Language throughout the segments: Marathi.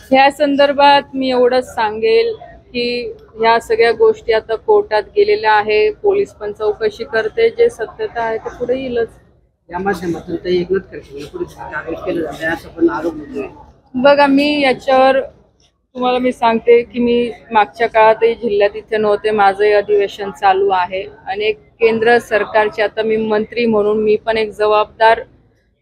ह्या संदर्भात मी एवढंच सांगेल की ह्या सगळ्या गोष्टी आता कोर्टात गेलेल्या आहे, पोलीस पण चौकशी करते, जे सत्यता आहे ते पुढे येईलच। या माध्यमातून ते एकनाथ खडसे पुढे कारवाई केली जाते असं पण आरोप होतोय। बघा, मी याच्यावर तुम्हाला मी सांगते की मी मागच्या काळातही जिल्ह्यात इथे नव्हते, माझंही अधिवेशन चालू आहे। अनेक केंद्र सरकारचे आता मी मंत्री म्हणून मी पण एक जबाबदार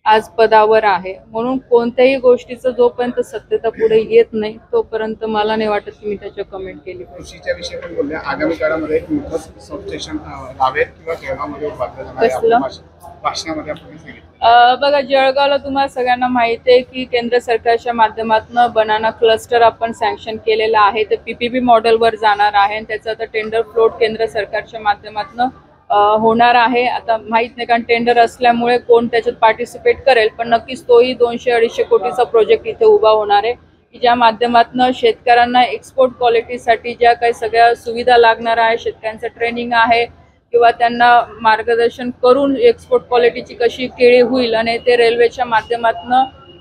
आज पदावर आहे, म्हणून कोणत्याही गोष्टीचं जोपर्यंत सत्यता पुढे येत नाही तोपर्यंत मला नाही वाटत की मी त्याच्यावर कमेंट केली पाहिजे। कृषीच्या विषयी पण बोलले, आगामी काळामध्ये एक मोठं सबस्टेशन लावेल किंवा जळगावमध्ये उभारलं जाणार आहे भाषणामध्ये आपण सांगितलं। बघा, जळगावला तुम्हाला सगळ्यांना माहिती आहे की केंद्र सरकारच्या माध्यमातून बनाना क्लस्टर आपण सँक्शन केलेला आहे, ते पीपीपी मॉडेलवर जाणार आहे आणि त्याचं आता टेंडर फ्लोट केंद्र सरकारच्या माध्यमातून होणार आहे। आता माहित नाही कारण टेंडर असल्यामुळे कोण त्याच्यात पार्टिसिपेट करेल, पण नक्कीच तोही 200-250 कोटीचा प्रोजेक्ट इथे उभा होणार आहे की ज्या माध्यमातून शेतकऱ्यांना एक्सपोर्ट क्वालिटीसाठी ज्या काही सगळ्या सुविधा लागणार आहे, शेतकऱ्यांचं ट्रेनिंग आहे किंवा त्यांना मार्गदर्शन करून एक्सपोर्ट क्वालिटीची कशी केळी होईल आणि ते रेल्वेच्या माध्यमातून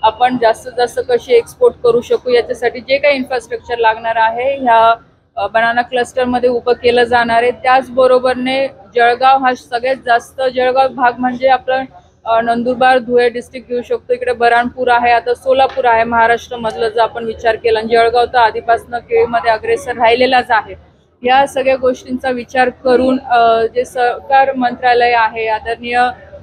आपण जास्तीत जास्त कशी एक्सपोर्ट करू शकू याच्यासाठी जे काही इन्फ्रास्ट्रक्चर लागणार आहे ह्या बनाना क्लस्टर मध्ये उभं केलं जाणार आहे। त्याचबरोबरने जळगाव हा सगळ्यात जास्त जळगाव भाग म्हणजे आपलं नंदुरबार धुळे डिस्ट्रिक्ट घेऊ शकतो, इकडे बऱ्हाणपूर आहे, आता सोलापूर आहे महाराष्ट्र मधलं जर आपण विचार केला, आणि जळगाव तर आधीपासून केळीमध्ये अग्रेसर राहिलेलाच आहे। या सगळ्या गोष्टींचा विचार करून जे सहकार मंत्रालय आहे, आदरणीय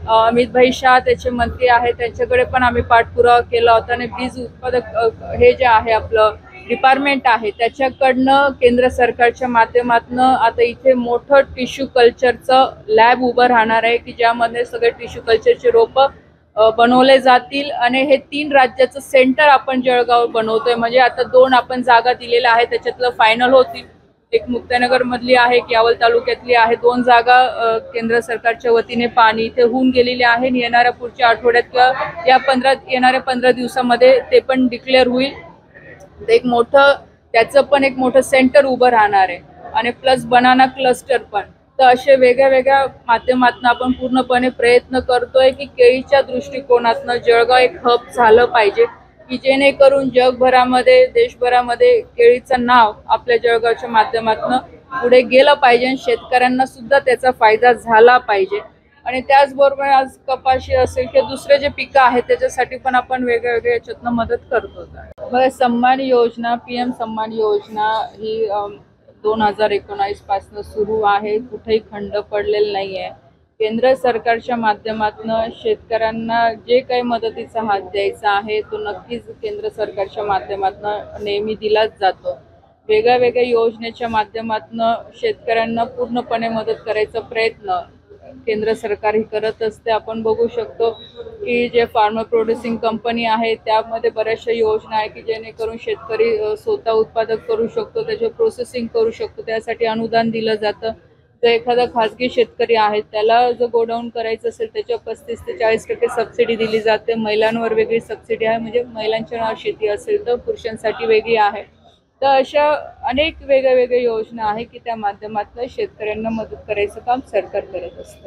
अमित भाई शाह त्याचे मंत्री आहेत, त्यांच्याकडे पण आम्ही पाठपुरावा केला होता आणि बीज उत्पादक हे जे आहे आपलं डिपार्टमेंट आहे त्याच्याकडनं केंद्र सरकारच्या माध्यमातून आता इथे मोठं टिश्यू कल्चरचं लॅब उभं राहणार आहे की ज्यामध्ये सगळे टिश्यू कल्चरचे रोपं बनवले जातील आणि हे 3 राज्याचं सेंटर आपण जळगाव बनवतोय। म्हणजे आता 2 आपण जागा दिलेल्या आहेत, त्याच्यातलं फायनल होतील, एक मुक्ताईनगर मधली आहे, यावल तालुक्यातली आहे, 2 जागा केंद्र सरकारच्या वतीने पाणी इथे होऊन गेलेली आहे। येणाऱ्या पुढच्या आठवड्यात किंवा येणाऱ्या 15 दिवसामध्ये ते पण डिक्लेअर होईल। एक मोठं त्याचं पण एक मोठं सेंटर उभं राहणार आहे आणि प्लस बनाना क्लस्टर पण। तर असे वेगळ्या वेगळ्या माध्यमातून आपण पूर्णपणे प्रयत्न करतोय की केळीच्या दृष्टिकोनातून जळगाव एक हब झालं पाहिजे की जेणेकरून जगभरामध्ये देशभरामध्ये केळीचं नाव आपल्या जळगावच्या माध्यमातून पुढे गेलं पाहिजे आणि शेतकऱ्यांना सुद्धा त्याचा फायदा झाला पाहिजे। आणि त्याचबरोबर आज कपाशी असेल किंवा दुसरे जे पिकं आहेत त्याच्यासाठी पण आपण वेगळ्या वेगळ्या याच्यातनं मदत करतो। बघा, सन्मान योजना PM सन्मान योजना ही 2019 पासून सुरू आहे, कुठेही खंड पडलेला नाही आहे। केंद्र सरकारच्या माध्यमातून शेतकऱ्यांना जे काही मदतीचा हात द्यायचा आहे तो नक्कीच केंद्र सरकारच्या माध्यमातून नेहमी दिलाच जातो। वेगळ्या वेगळ्या योजनेच्या माध्यमातून शेतकऱ्यांना पूर्णपणे मदत करायचा प्रयत्न केंद्र सरकार ही करत असते। आपण बघू शकतो की जे फार्मर प्रोड्युसिंग कंपनी आहे त्यामध्ये बऱ्याचशा योजना आहे की जेणेकरून शेतकरी स्वतः उत्पादक करू शकतो, त्याचे प्रोसेसिंग करू शकतो, त्यासाठी अनुदान दिलं जातं। जर एखादा खाजगी शेतकरी आहे त्याला जर गोडाऊन करायचं असेल त्याच्यावर 35 ते 40% सबसिडी दिली जाते। महिलांवर वेगळी सबसिडी आहे, म्हणजे महिलांच्या नावावर शेती असेल तर पुरुषांसाठी वेगळी आहे। तर अशा अनेक वेगळ्या वेगळ्या योजना आहे की त्या माध्यमातून शेतकऱ्यांना मदत करायचं काम सरकार करत असतं।